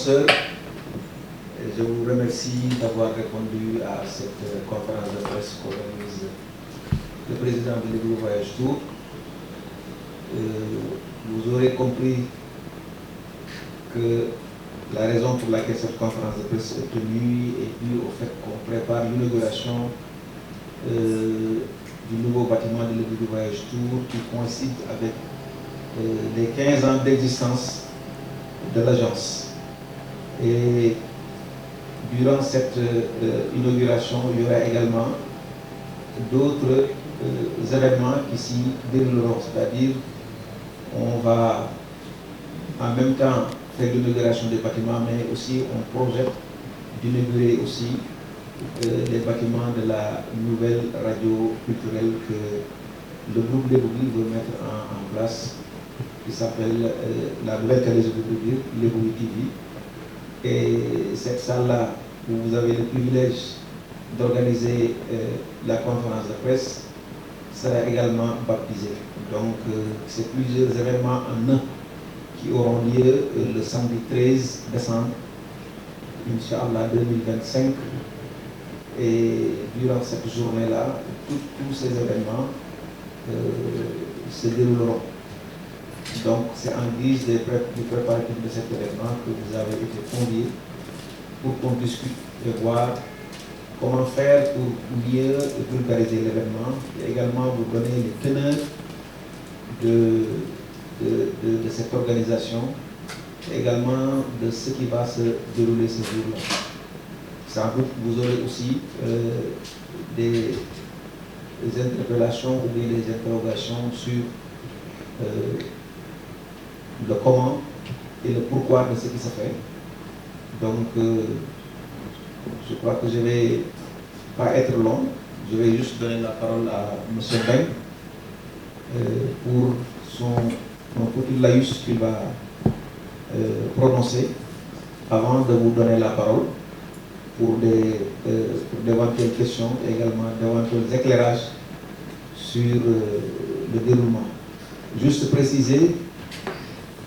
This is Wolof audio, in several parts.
consoeurs, je vous remercie d'avoir répondu à cette conférence de presse qu'organise le président de Lébu Voyage Tour. Vous aurez compris que la raison pour laquelle cette conférence de presse est tenue est due au fait qu'on prépare l'inauguration du nouveau bâtiment de Lébu Voyage Tour qui coïncide avec les 15 ans d'existence de l'agence. Et durant cette inauguration, il y aura également d'autres événements qui s'y dérouleront, c'est-à-dire on va en même temps faire l'inauguration des bâtiments, mais aussi on projette d'inaugurer aussi les bâtiments de la nouvelle radio culturelle que le groupe Lebougui veut mettre en place, qui s'appelle la nouvelle télévision de Lebougui TV. Et cette salle-là, où vous avez le privilège d'organiser la conférence de presse, sera également baptisée. Donc, c'est plusieurs événements en un qui auront lieu le samedi 13 décembre, Inch'Allah 2025. Et durant cette journée-là, tous ces événements se dérouleront. Donc, c'est en guise du préparatif de cet événement que vous avez été conviés pour qu'on discute et voir comment faire pour mieux vulgariser l'événement et également vous donner les teneurs de cette organisation et également de ce qui va se dérouler ce jour-là. Sans doute, vous aurez aussi des interpellations ou bien des interrogations sur le comment et le pourquoi de ce qui se fait. Donc, je crois que je ne vais pas être long. Je vais juste donner la parole à M. Ben pour son petit laïus qu'il va prononcer avant de vous donner la parole pour d'éventuelles questions et également d'éventuels éclairages sur le déroulement. Juste préciser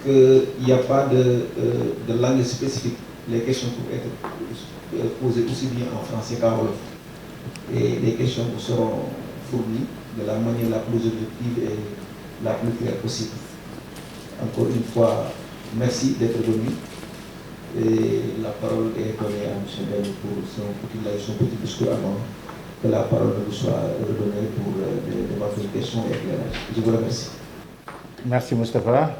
qu'il n'y a pas de langue spécifique. Les questions peuvent être posées aussi bien en français qu'en wolof. Et les questions vous seront fournies de la manière la plus objective et la plus claire possible. Encore une fois, merci d'être venu. Et la parole est donnée à M. Ben pour son petit discours avant que la parole vous soit redonnée pour d'éventuelles questions et éclairages. Je vous remercie. Merci Moustapha.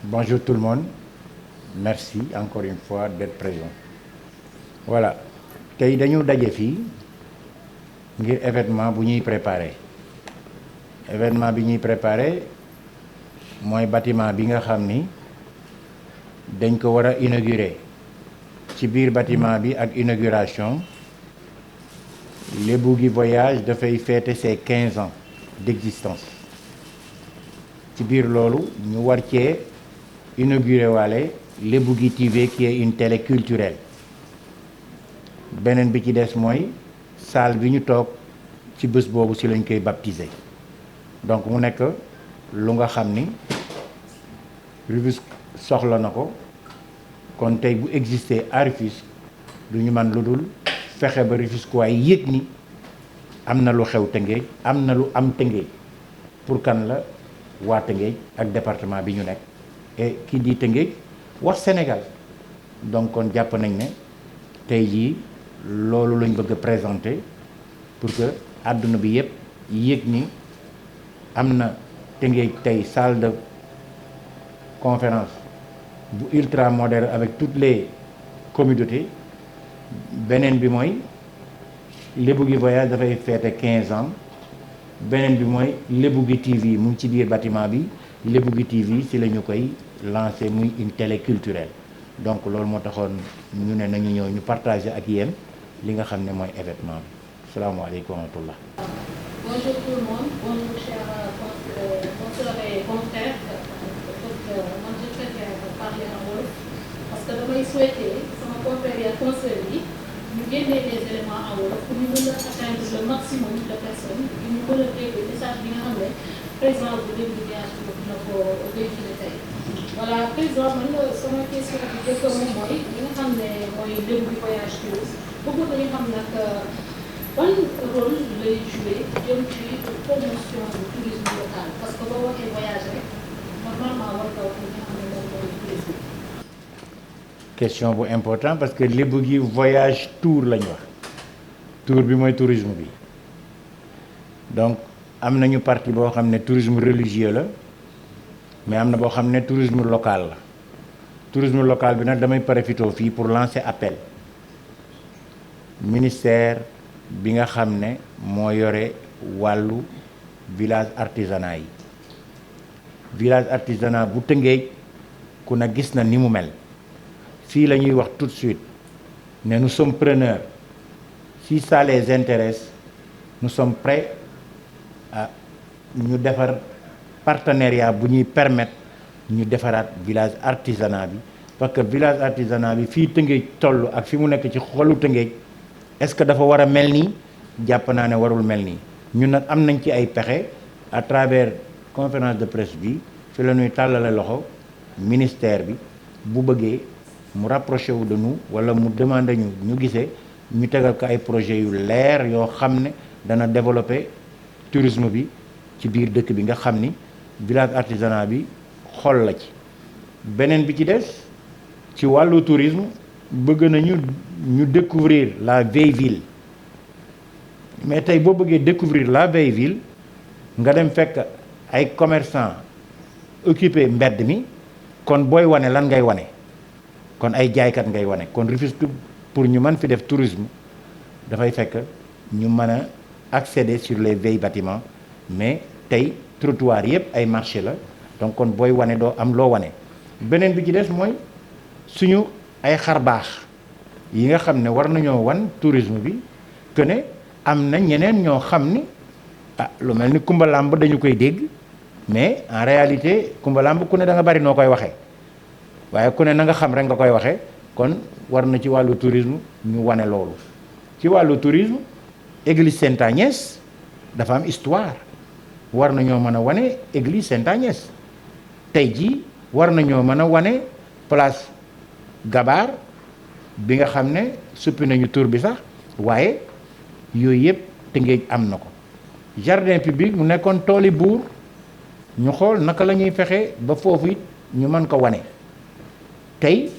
Bonjour tout le monde. Merci encore une fois d'être présent. Voilà. Tey dañu daje fii ngir événement bu ñuy préparé. Événement bi ñuy préparé mooy bâtiment bi nga xam ni dañ ko war a inaugurer. Ci biir bâtiment bi ak inauguration Lebougui Voyage dafay fêter ses 15 ans d'existence. Ci biir loolu ñu war cee inaugurer waale Lebougui TV qui est une télé culturelle. Beneen bi ci des mooy salle bi ñu toog ci bés boobu ci lañ koy baptiser. Donc mu nekk lu nga xam ni Rufisque soxla na ko kon tey bu exister à Rufisque du ñu man lu dul fexe ba Rufisque waaye yëg ni am na lu xew Tëngéej am na lu am Tëngéej pour kan la waa Tëngéej ak département bi ñu nekk et qui dit Tëngéej wax Sénégal. Donc kon jàpp nañ ne tey jii loolu lañ bëgg a présenter pour que àdduna bi yëpp yëg ni am na Tëngéej tey salle de conférence bu ultra moderne avec toutes les communautés. Beneen bi mooy Lebougui Voyage dafay fêter 15 ans. Beneen bi mooy Lebougui TV mu ngi ci biir bâtiment bi. Lebougui TV si la ñu koy lancer muy une télé culturelle. Donc loolu moo taxoon ñu ne nañu ñëw ñu partager ak yéen li nga xam ne mooy événement bi. Salaamaaleykum wa rahmatullah. Bonjour tout le monde, bonjour chers consoeurs et confrères. Moi je préfère parler en wolof parce que damay souhaiter sama confrères et consoeurs yi ñu génnee des éléments en wolof pour ñu mën a atteindre le maximum de personnes pour ñu mën a dégg message bi nga xam ne président bu Lebougui Voyage dina ko véhiculer tey. voilà président man sama question bi njëkk moom mooy li nga xam ne mooy lébu bi voyage tourisme bëggoon nañu xam nag ban rôle lay joué jëm ci promotion du tourisme local parce que boo waxee voyage rek normalement war nga wax li nga xam ne moom mooy tourisme. question bu important parce que lébu gi voyage tour lañ wax tour bi mooy tourisme bi donc am nañu partie boo xam ne tourisme religieux la mais am na boo xam ne tourisme local la tourisme local bi nag damay profité fii pour lancer appel ministère bi nga xam ne moo yore wàllu village artisanat yi village artisanat bu Tëngéej ku na gis na ni mu mel fii la ñuy wax tout de suite ne nous sommes preneurs si ça les intéresse nous sommes prêts à ñu defar partenariat bu ñuy permettre ñu defaraat village artisanat bi parce que village artisanat bi fii Tëngéej toll ak fi mu nekk ci xolu Tëngéej est-ce que dafa war a mel nii jàpp naa ne warul mel nii ñun nag am nañ ci ay pexe à travers conférence de presse bi fi la ñuy tàllale loxo ministère bi bu bëggee mu rapproché wu de nous wala mu demandé ñu gisee ñu tegal ko ay projets yu leer yoo xam ne dana développer tourisme bi ci biir dëkk bi nga xam ni village artisanat bi xol la ci beneen bi ci des ci wàllu tourisme bëgg nañu ñu découvrir la vieille ville mais tey boo bëggee découvrir la vieille ville nga dem fekk ay commerçants occupé mbedd mi kon booy wane lan ngay wane kon ay jaaykat ngay wane kon Rufisque pour ñu mën fi def tourisme dafay fekk ñu mën a accéder sur les vieilles bâtiments mais tey trottoir yëpp ay marché la donc kon booy wane doo am loo wane beneen bi ci des mooy suñu ay xar baax yi nga xam ne war nañoo wan tourisme bi que ne am na ñeneen ñoo xam ni lu mel ni Kumba Lamb dañu koy dégg mais en réalité Kumba Lamb ku ne da nga bari noo koy waxee waaye ku ne na nga xam rek nga koy waxee kon war na ci wàllu tourisme ñu wane loolu ci wàllu tourisme église Sainte-Agnès dafa am histoire war nañoo mën a wane église Sainte-Agnès tey jii war nañoo mën a wane place Gabar bi nga xam ne suppi nañu tur bi sax waaye yooyu yëpp Tëngéej am na ko jardin public mu nekkoon tooli buur ñu xool naka la ñuy fexe ba foofu it ñu mën ko wane tey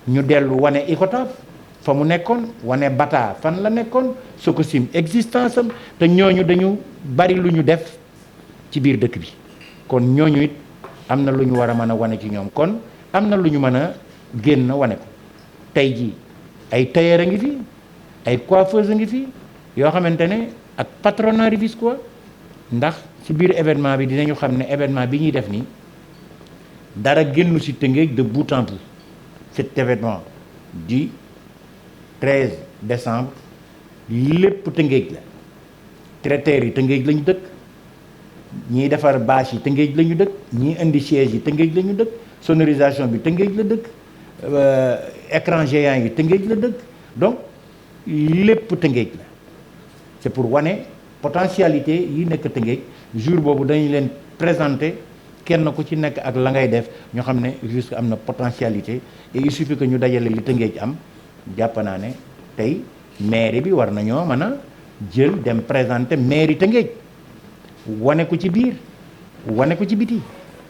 ñu dellu wane Icotaf fa mu nekkoon wane Bata fan la nekkoon Sococim existence am te ñooñu dañu bari lu ñu def ci biir dëkk bi kon ñooñu it am na lu ñu war a mën a wane ci ñoom kon am na lu ñu mën a génn wane ko tey jii ay tailleur a ngi fi ay coiffeuse a ngi fi yoo xamante ne ak patronat Rufisquois ndax ci biir événement bi dinañu xam ne événement bi ñuy def nii dara génnu ci Tëngéej de bout en bout cet événement du 13 décembre lépp Tëngéej la traiteurs yi Tëngéej lañu dëkk ñiy defar bâche yi Tëngéej lañu dëkk ñiy indi siège yi Tëngéej lañu dëkk sonorisation bi Tëngéej la dëkk écran géant yi Tëngéej la dëkk donc lépp Tëngéej la c'est pour wane potentialité yi nekk Tëngéej jour boobu dañu leen présenter kenn ku ci nekk ak la ngay def ñoo xam ne Rufisque am na potentialité et il suffit que ñu dajale li Tëngéej am jàpp naa ne tey mairie bi war nañoo mën a jël dem présenter mairie Tëngéej wane ko ci biir wane ko ci biti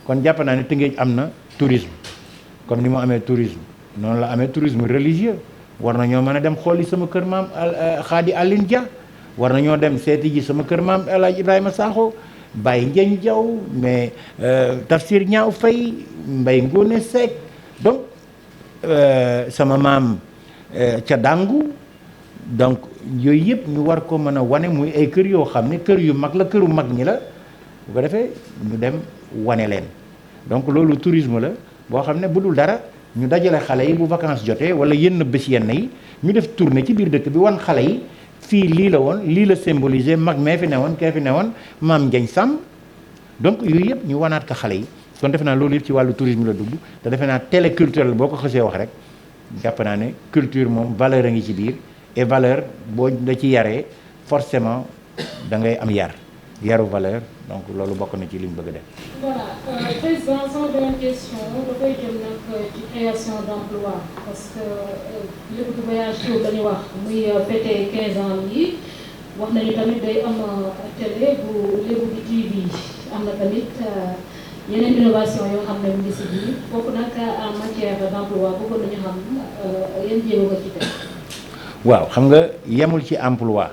kon jàpp naa ne Tëngéej am na tourisme comme ni mu amee tourisme noonu la amee tourisme religieux war nañoo mën a dem xooli sama kër maam Xaadi Aline Dia war nañoo dem seeti ji sama kër maam El Hadj Ibrahima Sakho Baye Ndiagne Diaw mais Tafsir Ñaaw Fay Mbay Ngone Seck donc sama maam ca Dangu donc yooyu yëpp ñu war ko mën a wane muy ay kër yoo xam ne kër yu mag la këru mag ñi la bu ko defee ñu dem wane leen donc loolu tourisme la boo xam ne bu dul dara ñu dajale xale yi bu vacances jotee wala yenn bés yenn yi ñu def tournée ci biir dëkk bi wan xale yi fii lii la woon lii la symboliser mag mee fi newoon kee fi newoon maam Ndiagne Sam donc yooyu yëpp ñu wanaat ko xale yi kon defe naa loolu yëpp ci wàllu tourisme la dugg te defe naa télé culturel boo ko xësee wax rek jàpp naa ne culture moom valeur a ngi ci biir et valeur boo da ci yaree forcément da ngay am yar yaru valeur donc loolu bokk na ci liñ bëgg a def. voilà président sama beneen question dafay jëm nag ci création d'emploi parce que Lébu gi Voyage Tour dañu wax muy fêté 15 ans yi wax nañu tamit day am télé bu Lébu gi TV am na tamit yeneen innovation yoo xam ne mu ngi si biir foofu nag en matière d'emploi bëggoon nañu xam yan jéego nga ci def. waaw xam nga yemul ci emploi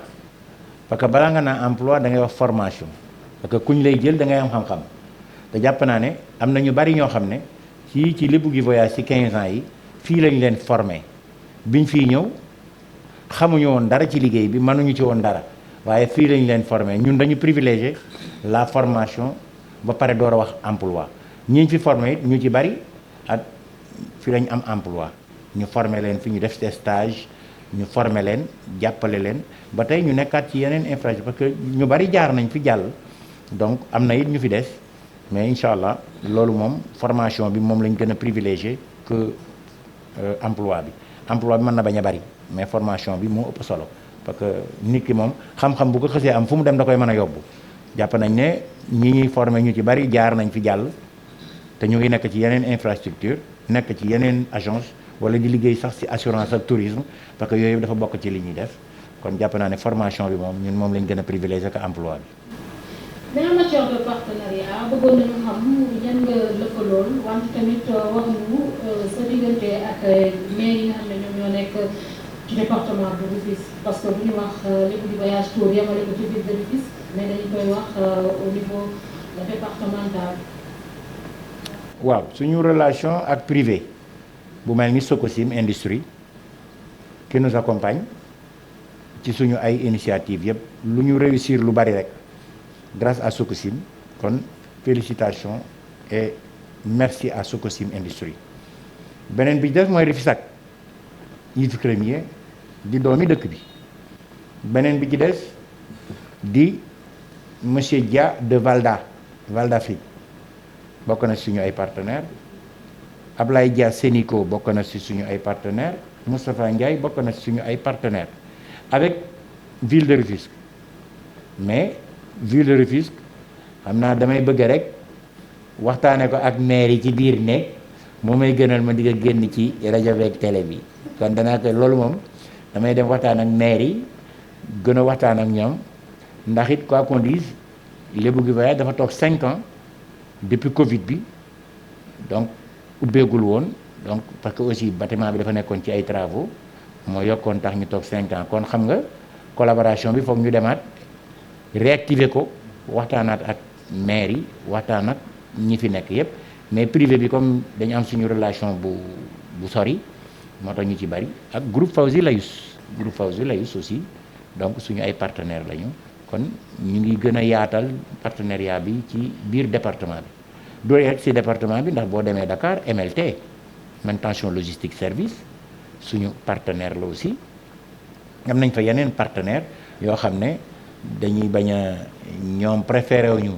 parce que balaa nga naa emploi da ngay wax formation parce que kuñ lay jël da ngay am xam-xam te jàpp naa ne am na ñu bari ñoo xam ne ci Lébu gi Voyage ci 15 ans yi fii lañ leen formé biñ fii ñëw xamuñu woon dara ci liggéey bi mënuñu ci woon dara waaye fii lañ leen formé ñun dañu privilégié la formation ba pare door a wax emploi ñiñ fi formé it ñu ci bari ak fi lañ am emploi ñu formé leen fi ñu def stage ñu former leen jàppale leen ba tey ñu nekkaat ci yeneen infrastructure parce que ñu bari jaar nañ fi jàll donc am na it ñu fi des mais incha allah loolu moom formation bi moom lañ gën a privilégié que emploi bi mën na bañ a bari mais formation bi moo ëpp solo parce que nit ki moom xam-xam bu ko xësee am fu mu dem da koy mën a yóbbu jàpp nañ ne ñi ñuy former ñu ci bari jaar nañ fi jàll te ñu ngi nekk ci yeneen infrastructure nekk ci yeneen agence wala di liggéey sax ci assurance ak tourisme parce que yooyu dafa bokk ci li ñuy def kon jàpp naa ne formation bi moom ñun moom lañ gën a privilégié que emploi bi. mais en matière de partenariat bëggoon nañu xam ñan nga lëkkalool wante tamit wax ñu sa diggante ak maire yi nga xam ne ñoom ñoo nekk ci département de Rufisque parce que bu ñu wax Lébu gi Voyage Tour yemale ko ci ville de Rufisque mais dañu koy wax au niveau départemental. waaw suñu relation ak privé. bu mel ni Sococim Industrie qui nous accompagne ci suñu ay initiative yëpp lu ñu réussir lu bari rek grâce à Sococim kon félicitations et merci à Sococim Industrie beneen bi def mooy Rufisque Yves Crémier di doomi dëkk bi beneen bi ci des di monsieur Dia de Val d'Afrique bokk na suñu ay partenaires Ablaye Dia Sénico bokk na ci suñu ay partenaires Moustapha Ndiaye bokk na ci suñu ay partenaires avec ville de Rufisque mais ville de Rufisque xam naa damay bëgg rek waxtaane ko ak maire yi ci biir ne moo may gënal ma di génn ci rajo beeg télé bi kon danaa ko loolu moom damay dem waxtaan ak maire yi gën a waxtaan ak ñoom ndax it quoi qu'on dise Lébu gi Voyage dafa toog 5 ans depuis Covid bi donc ubbeegul woon donc parce que aussi bâtiment bi dafa nekkoon ci ay travaux moo yokkoon tax ñu toog 5 ans kon xam nga collaboration bi foog ñu demaat réactiver ko waxtaanaat ak maire yi waxtaan ak ñi fi nekk yépp mais privé bi comme dañu am suñu relation bu sori moo tax ñu ci bari ak groupe Fawzi Layus aussi donc suñu ay partenaires lañu kon ñu ngi gën a yaatal partenariat bi ci biir département bi. doo yegg ci département bi ndax boo demee Dakar MLT manutention logistique service suñu partenaire la aussi am nañ fa yeneen partenaire yoo xam ne dañuy bañ a ñoom préféré wuñu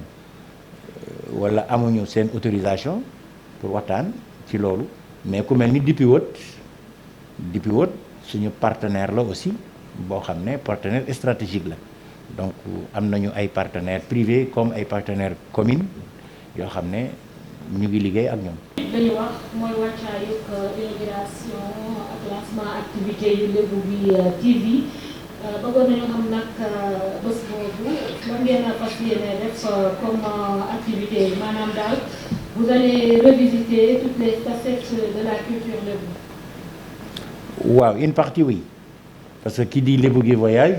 wala amuñu seen autorisation pour waxtaan ci loolu mais ku mel ni DP World suñu partenaire la aussi boo xam ne partenaire stratégique la donc am nañu ay partenaires privés comme ay partenaires communes yoo xam ne ñu ngi liggéey ak ñoom. dañu wax mooy wàccaayug inauguration ak lancement activité yu Lébu gi TV bëggoon nañu xam nag bés boobu lan ngeen a fas yéene def comme activité maanaam daal vous allez revisiter toutes les facettes de la culture lébu. waaw une partie oui parce que qui dit Lébu gi Voyage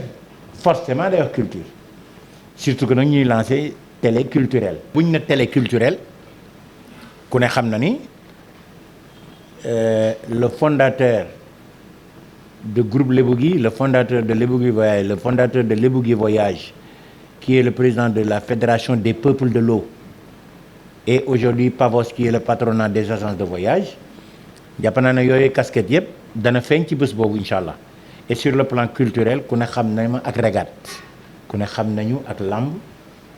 forcément day wax culture surtout que nag ñuy lancer télé culturelle. bu ñu ne télé culturelle ku ne xam na ni le fondateur de groupe Lébu gi le fondateur de Lébu gi Voyage le fondateur de Lébu gi Voyage qui est le président de la fédération des peuples de l'eau et aujourd'hui Pavos qui est le patronat des agences de voyage jàpp naa ne yooyu casquette yëpp dana feeñ ci bés boobu incha allah et sur le plan culturel ku ne xam na ma ak régate ku ne xam nañu ak lamb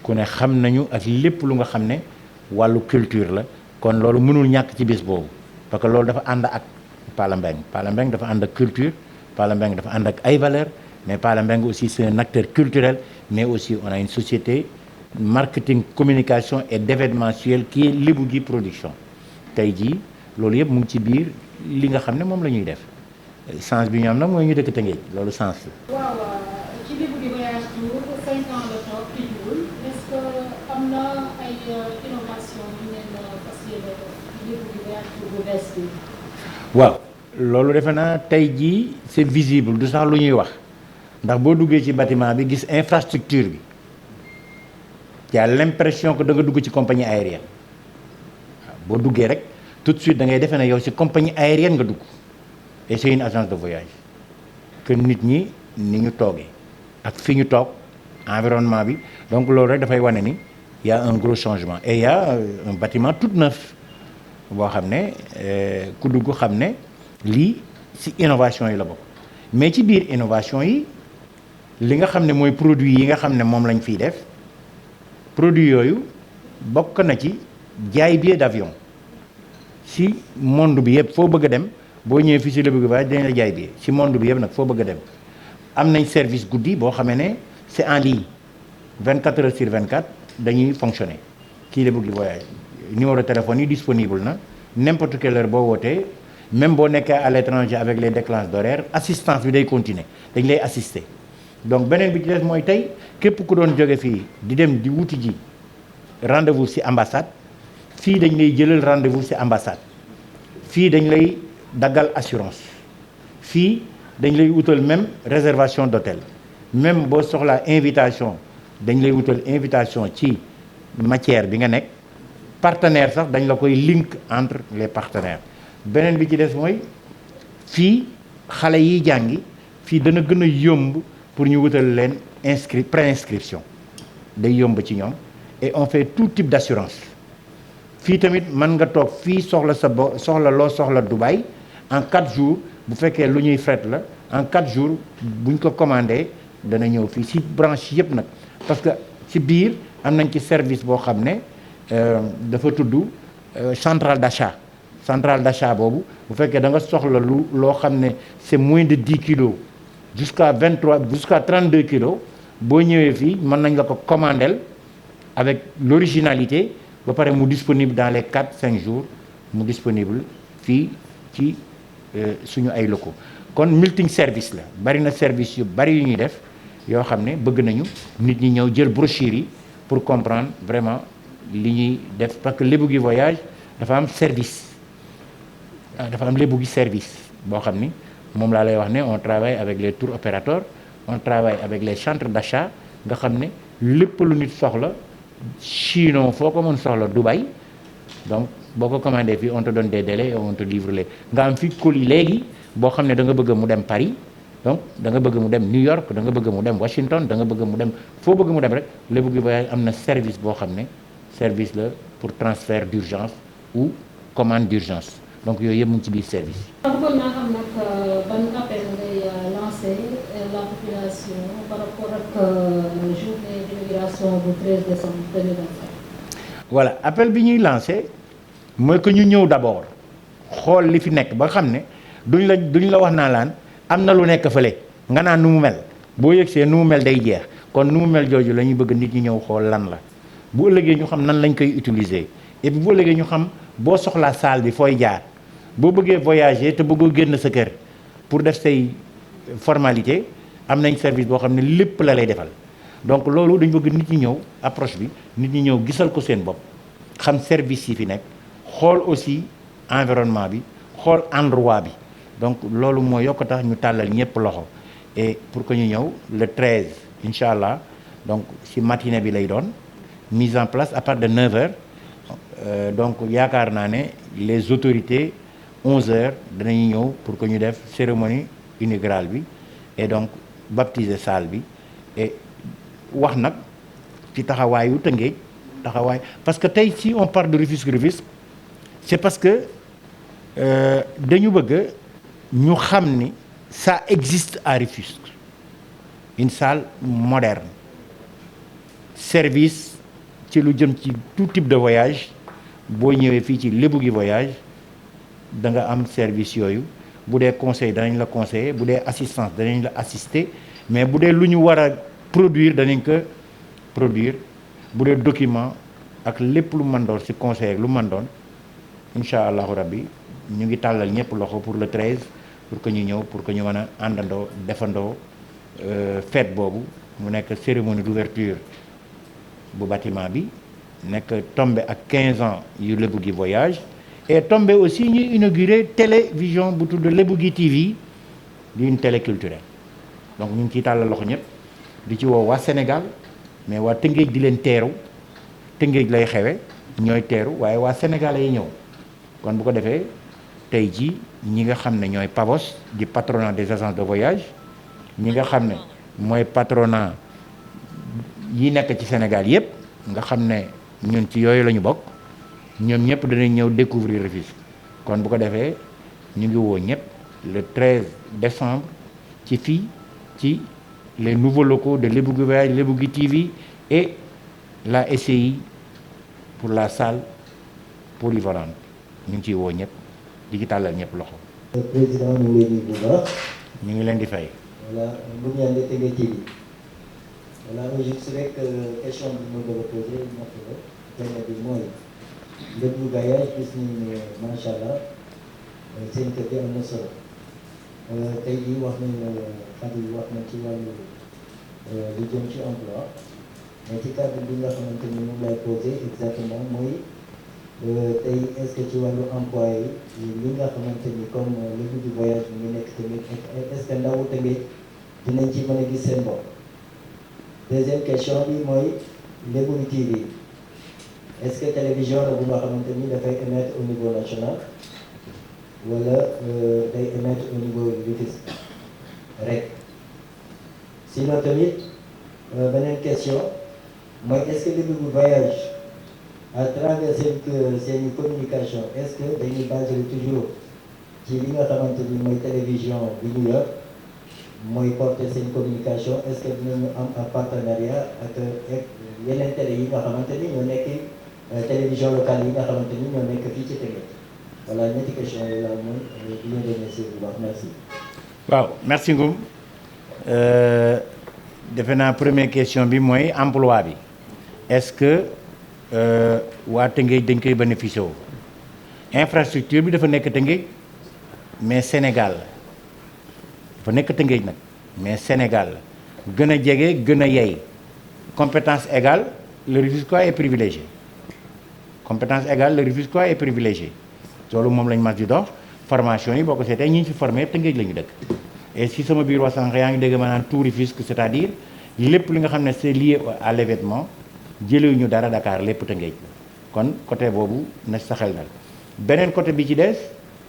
ku ne xam nañu ak lépp lu nga xam ne wàllu culture la kon loolu mënul ñàkk ci bés boobu parce que loolu dafa ànd ak Pala Mbeng dafa ànd ak culture Pala Mbeng dafa ànd ak ay valeurs mais Pala Mbeng aussi c'est un acteur culturel mais aussi on a une société marketing communication et d'événementiel qui est Lebougui Gui production tey jii loolu yëpp mu ngi ci biir li nga xam ne moom la ñuy def sens bi ñu am nag mooy ñu dëkk Tëngéej loolu sens la. waaw ci Lebougui Voyage Tour 5 ans la toog tijjiwul est-ce que am na ay innovation yu ngeen fas yéene def ci Lebougui Voyage Tour bu bees bi. waaw loolu defe naa tey jii c'est visible du sax lu ñuy wax ndax boo duggee ci bâtiment bi gis infrastructure bi y a l'impression que da nga dugg ci compagnie aérienne waaw boo duggee rek tout de suite da ngay defee ne yow ci compagnie aérienne nga dugg et c'est une agence de voyage que nit ñi ni ñu toogee ak fi ñu toog environnement bi donc loolu rek dafay wane ni y a un gros changement et y a un bâtiment tout neuf boo xam ne ku dugg xam ne lii ci innovation yi la bokk mais ci biir innovation yi li nga xam ne mooy produit yi nga xam ne moom lañ fiy def produit yooyu bokk na ci jaay billet d'avion ci monde bi yëpp foo bëgg a dem boo ñëwee fii ci Lebougui Voyage dañ la jaay billet ci monde bi yëpp nag foo bëgg a dem am nañ service guddi boo xamee ne c'est en ligne 24 heures sur 24 dañuy fonctionner kii Lebougui Voyage numéro de téléphone yi disponible na n'importe quelle heure boo wootee même boo nekkee à l'étranger avec les déclenches d'horaire assistance bi day continuer dañ lay assister donc beneen bi ci des mooy tey képp ku doon jóge fii di dem di wuti ji rendez-vous ci ambassade fii dañ lay jëlal rendez-vous ci ambassade fii dañ lay daggal assurance fii dañ lay wutal même réservation d'hôtel même boo soxlaa invitation dañ lay wutal invitation ci matière bi nga nekk partenaire sax dañ la koy link entre les partenaires beneen bi ci des mooy fii xale yiy jàngi fii dana gën a yomb pour ñu wutal leen préinscription day yomb ci ñoom et on fait tout type d'assurance fii tamit mën nga toog fii soxla soxla Dubaï en 4 jours bu fekkee lu ñuy fret la en 4 jours buñ ko commandé dana ñëw fii ci branche yëpp nag parce que ci biir am nañ ci service boo xam ne dafa tudd centrale d'achat boobu bu fekkee da nga soxla loo xam ne c'est moins de 10 kilos jusqu'à 32 kilos boo ñëwee fii mën nañ la ko commandel avec l'originalité ba pare mu disponible dans les 4-5 jours mu disponible fii ci suñu ay locaux kon multi service la bari na service yu bari yu ñuy def yoo xam ne bëgg nañu nit ñi ñëw jël brochure yi pour comprendre vraiment li ñuy def parce que Lebougui Voyage dafa am service dafa am Lebougui service boo xam ni moom laa lay wax ne on travaille avec les tours opérateurs on travaille avec les centres d'achat nga xam ne lépp lu nit soxla sinon foo ko mën soxla Dubaï donc boo ko commandé fii on te donne des délais et on te livre les nga am fii colis léegi boo xam ne da nga bëgg mu dem Paris donc da nga bëgg mu dem New York da nga bëgg mu dem Washington da nga bëgg mu dem foo bëgg mu dem rek Lebougui Voyage am na service boo xam ne service la pour transfert d'urgence ou commande d'urgence donc yooyu yëpp mu ngi ci biir service. bëggoon naa xam nag ban appel ngay lancer la population par rapport ak journée d'immigration bu 13 décembre 2025. voilà appel bi ñuy lancer mooy que ñu ñëw d'abord xool li fi nekk ba xam ne duñ la wax naa laan am na lu nekk fële nga naan nu mu mel boo yëgsee nu mu mel day jeex kon nu mu mel jooju la ñuy bëgg nit ñi ñëw xool lan la bu ëllëgee ñu xam nan lañ koy utiliser et puis bu ëllëgee ñu xam boo soxlaa salle bi fooy jaar boo bëggee voyager te bëggoo génn sa kër pour def say formalité am nañ service boo xam ne lépp la lay defal donc loolu dañ bëgg nit ñi ñëw approche bi nit ñi ñëw gisal ko seen bopp xam service yi fi nekk xool aussi environnement bi xool endroit bi donc loolu moo yokk tax ñu tàllal ñëpp loxo et pour que ñu ñëw le 13 incha allah donc ci matinée bi lay doon mise en place à partir de 9h donc yaakaar naa ne les autorités 11h danañu ñëw pour que ñu def cérémonie inaugurale bi et donc baptiser salle bi et wax nag ci taxawaayu Tëngéej taxawaay parce que tey si on parle de Rufisque c'est parce que dañu bëgg ñu xam ni ça existe à Rufisque une salle moderne service ci lu jëm ci tout type de voyage boo ñëwee fii ci Lebougui Voyage da nga am service yooyu bu dee conseil danañ la conseiller bu dee assistance danañ la assister mais bu dee lu ñu war a produire danañ ko produire bu dee document ak lépp lu mën doon ci conseil ak lu mën doon incha allahu rabbi ñu ngi tàllal ñëpp loxo pour le 13 pour que ñu ñëw pour que ñu mën a àndandoo defandoo fête boobu mu nekk cérémonie d'ouverture bu bâtiment bi nekk tombé ak 15 ans yu Lébou Gui Voyage et tombé aussi ñuy inauguré télévision bu tudd Lébou Gui TV di une télé culturelle donc ñu ngi ciy tàllal loxo ñëpp di ci woo waa Sénégal mais waa Tëngéej di leen teeru Tëngéej lay xewe ñooy teeru waaye waa Sénégal yi ñëw kon bu ko defee tey jii ñi nga xam ne ñooy PAVOS di patronat des agences de voyage ñi nga xam ne mooy patronat yi nekk ci Sénégal yëpp nga xam ne ñun ci yooyu la ñu bokk ñoom ñëpp danañ ñëw découvrir Rufisque kon bu ko defee ñu ngi woo ñëpp le 13 décembre ci fii ci les nouveaux locaux de Lébou Gui Voyage, Lébou Gui TV et la SCI pour la salle polyvalente ñu ngi ciy woo ñëpp di ci tàllal ñëpp loxo. président ñu ngi lay nuyu bu baax. ñu ngi leen di fay. voilà bu ñu àndee Tëngéej TV voilà juste rek question bi ma bëgg a posé ñett la benn bi mooy Lébou Gui Voyage gis nañu ne macha allah seen kër gi am na solo tey jii wax nañu Khady wax na ci wàllu lu jëm ci emploi mais ci cadre bi nga xamante ni moom lay posé exactement mooy. tey est-ce que ci wàllu employé yi li nga xamante ni comme Lébou Gui Voyage mi ngi nekk tamit est-ce que ndawu tamit dinañ ci mën a gis seen bopp. deuxième question bi mooy Lébou Gui TV est-ce que télévision la bu nga xamante ni dafay émettre au niveau national wala day émettre au niveau Rufisque rek sinon tamit beneen question mooy est-ce que Lébou Gui Voyage à travers seen communication est-ce que dañuy basé toujours ci li nga xamante ni mooy télévision bi ñu yor mooy porter seen communication est-ce que dinañu am un partenariat ak yeneen télé yi nga xamante ni ñoo nekk télévision locale yi nga xamante ni ñoo nekk fii ci Tëngéej voilà ñetti question yi laa moom di leen remercier bu baax merci. waaw merci Ngoum defe naa première question bi mooy emploi bi est-ce que waa Tëngéej dañ koy bénéficier wu infrastructure bi dafa nekk Tëngéej mais Sénégal la dafa nekk Tëngéej nag mais Sénégal la gën a jege gën a yey compétence égale le Rufisquois est privilégié compétence égale le Rufisquois est privilégié loolu moom lañ mas di dox formation yi boo ko seetee ñi ñu fi formé Tëngéej la ñu dëkk et si sama biir wax sànq yaa ngi dégg maanaam tout Rufisque c'est-à-dire lépp li nga xam ne c'est lié à l'événement jëlewu ñu dara Dakar lépp Tëngéej kon côté boobu na sa xel dal beneen côté bi ci des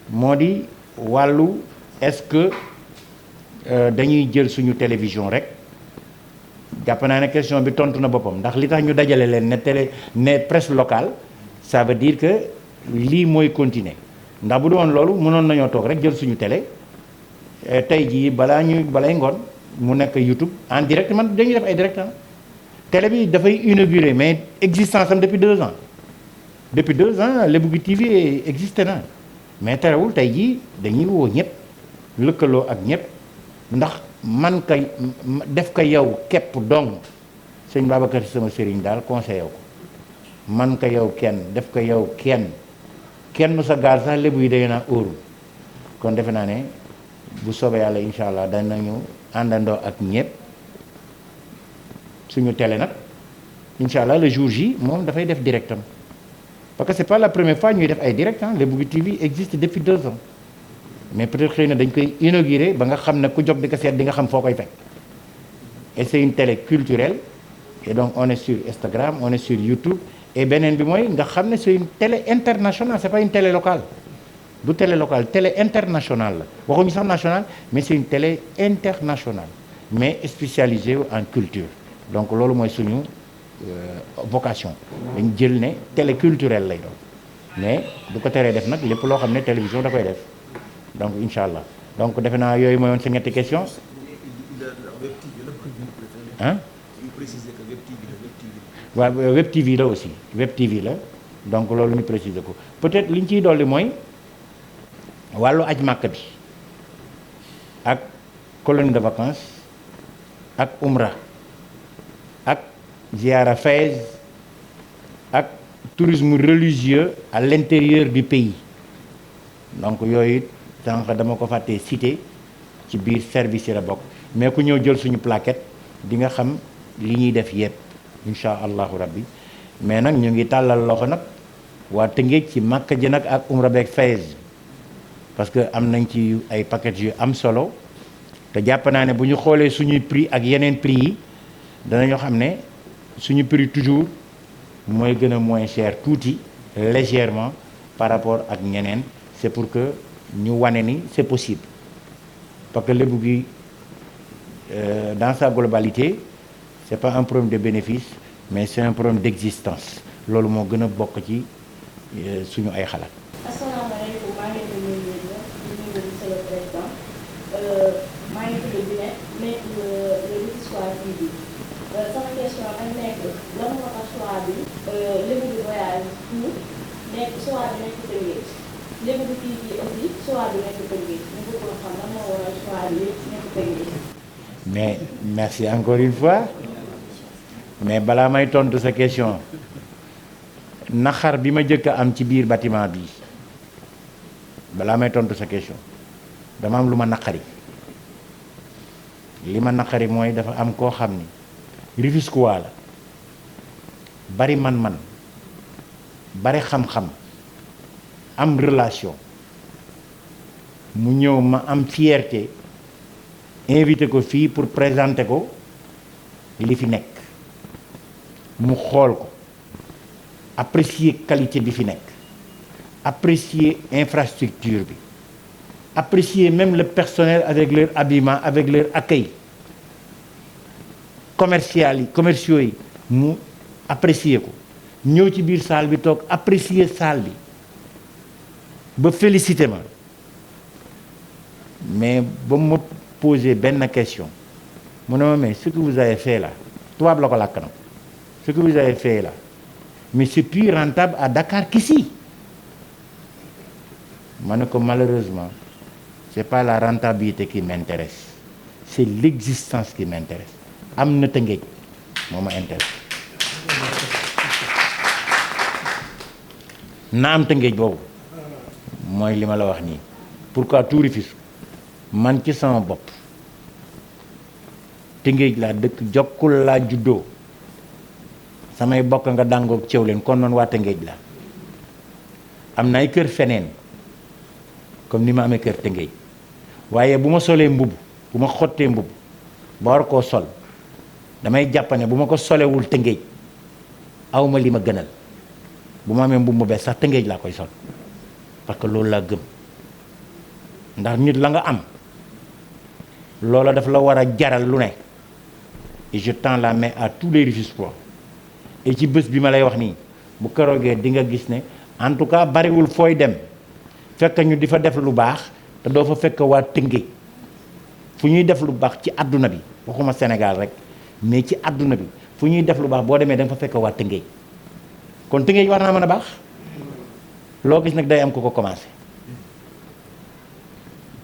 moo di wàllu est-ce que dañuy jël suñu télévision rek jàpp naa ne question bi tontu na boppam ndax li tax ñu dajale leen ne presse locale ça veut dire que lii mooy continuer ndax bu doon loolu mënoon nañoo toog rek jël suñu télé tey jii balay ngoon mu nekk YouTube en direct man dañuy def ay direct télé bi dafay inauguré mais existence am depuis 2 ans Lébou Gui TV existé na mais terewul tey jii dañuy woo ñëpp lëkkaloo ak ñëpp ndax man ka def ko yow képp dong sëñ Babacar Si sama sëriñ daal conseillé ko man ko yow kenn def ko yow kenn sa gaal sax lébu yi day naa óorul kon defe naa ne bu soobee yàlla incha allah danañu àndandoo ak ñëpp suñu télé nag incha allah le jour J moom dafay def directam parce que c'est pas la première fois ñuy def ay direct Lébou Gui TV existe depuis 2 ans mais peut-être xëy na dañ koy inaugurer ba nga xam ne ku jóg di ko seet di nga xam foo koy fekk et c'est une télé culturelle et donc on est sur Instagram on est sur YouTube et beneen bi mooy nga xam ne c'est une télé internationale c'est pas une télé locale du télé locale télé internationale la waxuñu sax nationale mais c'est une télé internationale mais spécialisée en culture donc loolu mooy suñu vocation dañ jël ne télé culturelle lay doon mais du ko teree def nag lépp loo xam ne télévision da koy def donc incha allah donc defe naa yooyu mooy woon sa ñetti question ah waaw Web TV la aussi Web TV la donc loolu ñu préciser ko peut-être li ñu ciy dolli mooy wàllu aj màkk bi ak colonie de vacances ak umra ak ziara Fès ak tourisme religieux à l'intérieur du pays donc yooyu it sànq dama ko fàttee cité ci biir service yi la bokk mais ku ñëw jël suñu plaquette di nga xam li ñuy def yépp incha allahu rabbi mais nag ñu ngi tàllal loxo nag waa Tëngéej ci Makka ji nag ak umra beeg Fès parce que am nañ ci ay paquets yu am solo te jàpp naa ne bu ñu xoolee suñuy prix ak yeneen prix yi danañoo xam ne suñu prix toujours mooy gën a moins cher tuuti légèrement par rapport ak ñeneen c'est pour que ñu wane ni c'est possible parce que lébu gi dans sa globalité c'est pas un problème de bénéfice mais c'est un problème d'existence loolu moo gën a bokk ci suñu ay xalaat. asalaamaaleykum maa ngi leen di nuyu monsieur le président maa ngi tudd Binet nekk le Rufisquois TV sama question nag nekk lan moo tax choix bi Lébu du voyage pour nekk choix bi nekk Tëngéej Lébu du TV aussi choix bi nekk Tëngéej ñu bëggoon xam lan moo waral choix bi nekk Tëngéej. mais merci encore une fois mais balaa may tontu sa question naxar bi ma jëkk a am ci biir bâtiment bi balaa may tontu sa question dama am lu ma naqari li ma naqari mooy dafa am koo xam ni Rufisquois la bari man-man bari xam-xam am relation mu ñëw ma am fierté invité ko fii pour présenter ko li fi nekk mu xool ko apprécier qualité bi fi nekk apprécier infrastructure bi apprécier même le personnel avec leur habillement avec leur accueil commerciaux yi mu apprécier ko ñëw ci biir salle bi toog apprécier salle bi ba féliciter ma mais ba ma poser benn question mu ne ma mais ce que vous avez fait là tubaab la ko làkk na ce que vous avez fait là mais c'est plus rentable à Dakar qu'ici ma ne ko malheureusement c'est pas la rentabilité qui m'intéresse c'est l'existence qui m'intéresse am na Tëngéej moo ma intéresse na am Tëngéej boobu mooy li ma la wax nii pourquoi tout Rufisque man ci sama bopp Tëngéej laa dëkk jokkul laa juddoo samay bokk nga dàngoog ceew leen kon noonu waa Tëngéej la am na ay kër feneen comme ni ma amee kër Tëngéej waaye bu ma solee mbubb bu ma xottee mbubb ba war koo sol damay jàppane bu ma ko solewul Tëngéej awma li ma gënal bu ma amee mbubb mu bees sax Tëngéej laa koy sol parce que loolu laa gëm ndax nit la nga am loola daf la war a jaral lu ne et je tends la main à tous les Rufisquois et ci bés bi ma lay wax nii bu keroogee di nga gis ne en tout cas bariwul fooy dem fekk ñu di fa def lu baax te doo fa fekk waa Tëngéej fu ñuy def lu baax ci àdduna bi waxuma Sénégal rek mais ci àdduna bi fu ñuy def lu baax boo demee da nga fa fekk waa Tëngéej kon Tëngéej war naa mën a baax loo gis nag day am ko commencé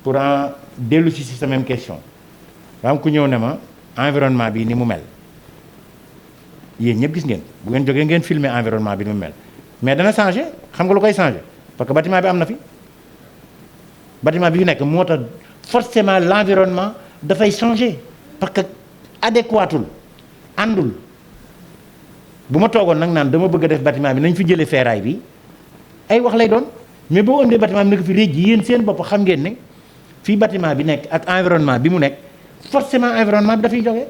pour en dellu si sa même question daa am ku ñëw ne ma environnement bi ni mu mel yéen ñëpp gis ngeen bu ngeen jógee ngeen filmer environnement bi ni mu mel mais dana changer xam nga lu koy changer parce que bâtiment bi am na fi bâtiment bi yu nekk moo tax forcément l'environnement dafay changer parce que adéquatul àndul bu ma toogoon nag naan dama bëgg a def bâtiment bi nañ fi jëlee ferraille bi ay wax lay doon mais boo ëndee bâtiment bi nekk fi réej yéen seen bopp xam ngeen ne fii bâtiment bi nekk ak environnement bi mu nekk forcément environnement bi dafay jógee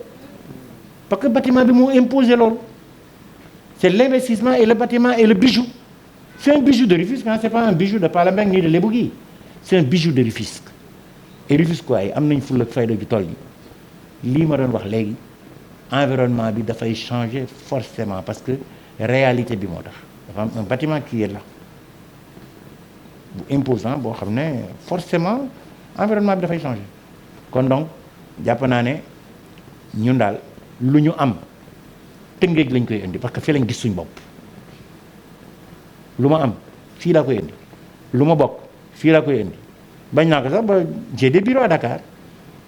parce que bâtiment bi moo imposé loolu c'est l'investissement et le bâtiment et le bijou c'est un bijou de Rufisque c'est pas un bijou de Palembang ni de Lebougui c'est un bijou de Rufisque et Rufisquois yi am nañ fulla ak fayda ju toll yi lii ma doon wax léegi environnement bi dafay changer forcément parce que réalité bi moo tax dafa am un bâtiment qui est là bu imposant boo xam ne forcément environnement bi dafay changer kon donc jàpp naa ne ñun daal lu ñu am Tëngéej lañ koy indi parce que fii lañ gis suñ bopp lu ma am fii laa koy indi lu ma bokk fii laa koy indi bañ naa ko sax ba j'ai des bureaux à Dakar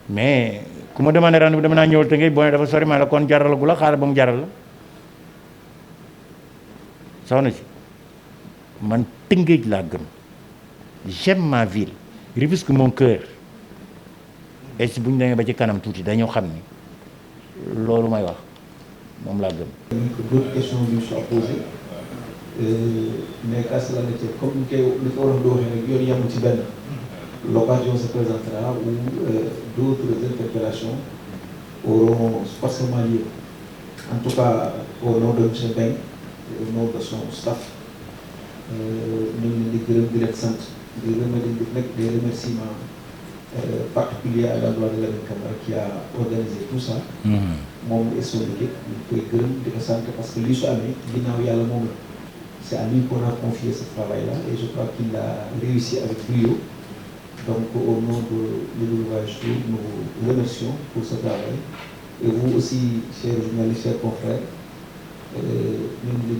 mais ku ma demandé rendez-vous dama naa ñëwal Tëngéej boo ne dafa sori ma la kon jaral gu la xaaral ba mu jaral la soxna si man Tëngéej laa gëm j'aime ma ville Rufisque mon cœur et si bu ñu demee ba ci kanam tuuti dañoo xam ni loolu may wax moom laa gëm. D'autres questions lui soient posées mais qu'à cela ne tienne comme ni ko war a waxee rek yoon yamul ci benn l'occasion se présentera où d'autres interpellations auront forcément lieu. En tout cas, au nom de M. Beng, au nom de son staff, nous nous des remerciements particuliers à l'endroit de la Camara qui a organisé tout ça. Mon et son équipe, nous pouvons parce que lui, c'est à lui qu'on a confié ce travail-là et je crois qu'il a réussi avec brio. Donc, au nom de l'élevage, nous remercions pour ce travail. Et vous aussi, chers journalistes, chers confrères, nous nous